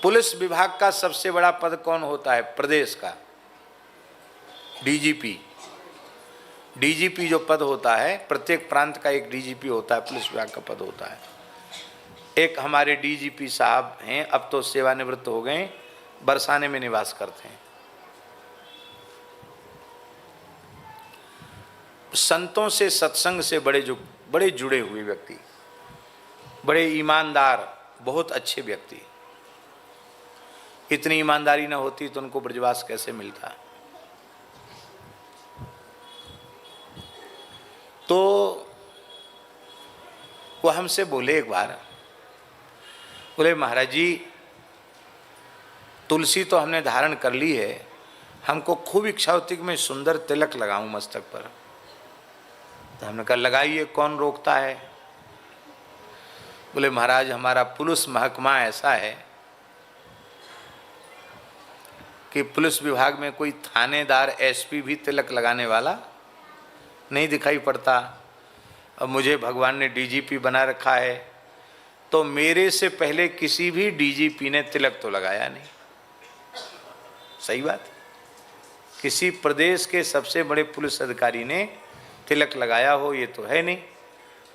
Police विभाग का सबसे बड़ा पद कौन होता है? प्रदेश का डीजीपी। डीजीपी जो पद होता है, प्रत्येक प्रांत का एक डीजीपी होता है, पुलिस विभाग का पद होता है। एक हमारे डीजीपी साहब हैं, अब तो सेवानिवृत्त हो गए, बरसाने में निवास करते हैं। संतों से, सत्संग से बड़े जुड़े हुए व्यक्ति, बड़े ईमानदार, बहुत अच्छे व्यक्ति। इतनी ईमानदारी न होती तो उनको ब्रजवास कैसे मिलता? तो वो हमसे बोले एक बार, बोले महाराज जी तुलसी तो हमने धारण कर ली है, हमको खूब इच्छा होती कि मैं सुंदर तिलक लगाऊं मस्तक पर। तो हमने कहा लगाइए, कौन रोकता है? बोले महाराज हमारा पुलिस महकमा ऐसा है कि पुलिस विभाग में कोई थानेदार, एसपी भी तिलक लगाने वाला नहीं दिखाई पड़ता। अब मुझे भगवान ने डीजीपी बना रखा है, तो मेरे से पहले किसी भी डीजीपी ने तिलक तो लगाया नहीं। सही बात, किसी प्रदेश के सबसे बड़े पुलिस अधिकारी ने तिलक लगाया हो ये तो है नहीं।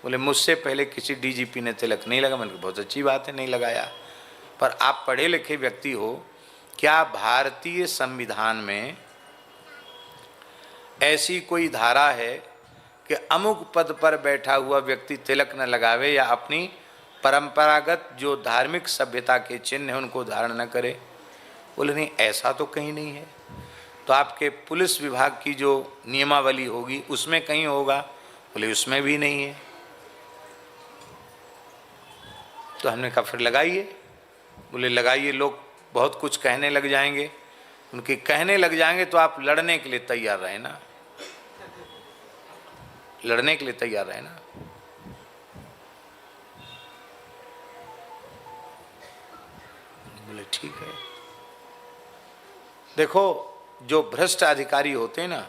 बोले मुझसे पहले किसी डीजीपी ने तिलक नहीं लगा। मैंने कहा बहुत अच्छी बात है, नहीं लगाया, पर आप पढ़े लिखे व्यक्ति हो, क्या भारतीय संविधान में ऐसी कोई धारा है कि अमुक पद पर बैठा हुआ व्यक्ति तिलक न लगावे या अपनी परंपरागत जो धार्मिक सभ्यता के चिन्ह हैं उनको धारण न करे? बोले नहीं, ऐसा तो कहीं नहीं है। तो आपके पुलिस विभाग की जो नियमावली होगी उसमें कहीं होगा? बोले उसमें भी नहीं है। तो हमने कहा फिर लगाइए। बोले लगाइए, लोग बहुत कुछ कहने लग जाएंगे। उनके कहने लग जाएंगे तो आप लड़ने के लिए तैयार रहे ना, लड़ने के लिए तैयार रहे ना। बोले ठीक है। देखो जो भ्रष्ट अधिकारी होते हैं ना,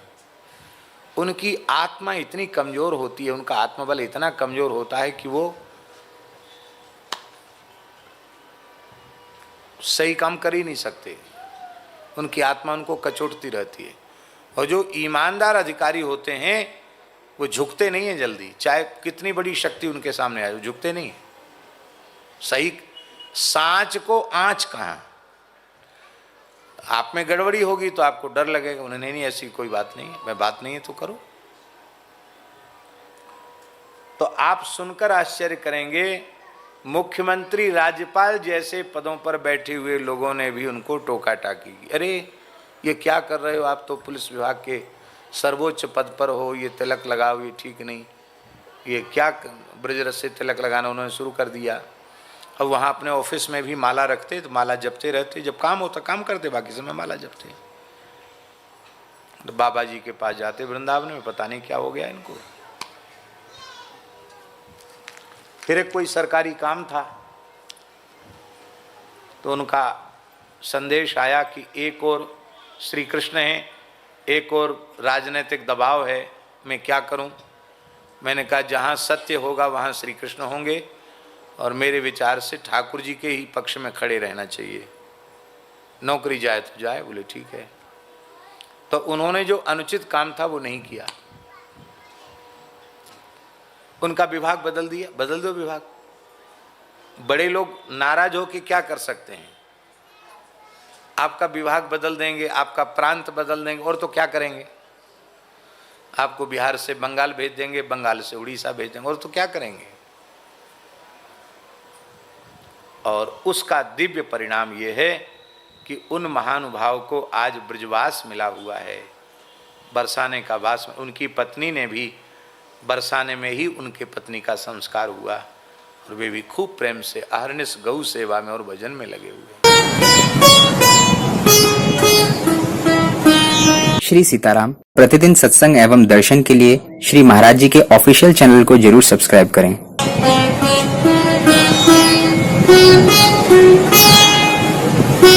उनकी आत्मा इतनी कमजोर होती है, उनका आत्मबल इतना कमजोर होता है कि वो सही काम कर ही नहीं सकते। उनकी आत्मा उनको कचोटती रहती है। और जो ईमानदार अधिकारी होते हैं वो झुकते नहीं हैं जल्दी, चाहे कितनी बड़ी शक्ति उनके सामने आए, वो झुकते नहीं। सही सांच को आंच कहाँ, आप में गड़बड़ी होगी तो आपको डर लगेगा। उन्हें नहीं ऐसी कोई बात नहीं है, मैं बात नहीं है तो करो। तो आप सुनकर आश्चर्य करेंगे, मुख्यमंत्री, राज्यपाल जैसे पदों पर बैठे हुए लोगों ने भी उनको टोका टाकी की। अरे ये क्या कर रहे हो, आप तो पुलिस विभाग के सर्वोच्च पद पर हो, ये तिलक लगाओ, ये ठीक नहीं। ये क्या ब्रजरस से तिलक लगाना उन्होंने शुरू कर दिया। अब वहाँ अपने ऑफिस में भी माला रखते तो माला जपते रहते, जब काम होता काम करते, बाकी समय माला जपते। तो बाबा जी के पास जाते वृंदावन में, पता नहीं क्या हो गया इनको। फिर एक कोई सरकारी काम था तो उनका संदेश आया कि एक और श्री कृष्ण है, एक और राजनीतिक दबाव है, मैं क्या करूं? मैंने कहा जहां सत्य होगा वहां श्री कृष्ण होंगे, और मेरे विचार से ठाकुर जी के ही पक्ष में खड़े रहना चाहिए। नौकरी जाए तो जाए। बोले ठीक है। तो उन्होंने जो अनुचित काम था वो नहीं किया, उनका विभाग बदल दिया। बदल दो विभाग। बड़े लोग नाराज हो के क्या कर सकते हैं? आपका विभाग बदल देंगे, आपका प्रांत बदल देंगे, और तो क्या करेंगे? आपको बिहार से बंगाल भेज देंगे, बंगाल से उड़ीसा भेज देंगे, और तो क्या करेंगे? और उसका दिव्य परिणाम ये है कि उन महानुभाव को आज ब्रजवास मिला हुआ है, बरसाने का वास। उनकी पत्नी ने भी बरसाने में ही उनके पत्नी का संस्कार हुआ, और वे भी खूब प्रेम से अहर्निश गौ सेवा में और भजन में लगे हुए। श्री सीताराम प्रतिदिन सत्संग एवं दर्शन के लिए श्री महाराज जी के ऑफिशियल चैनल को जरूर सब्सक्राइब करें।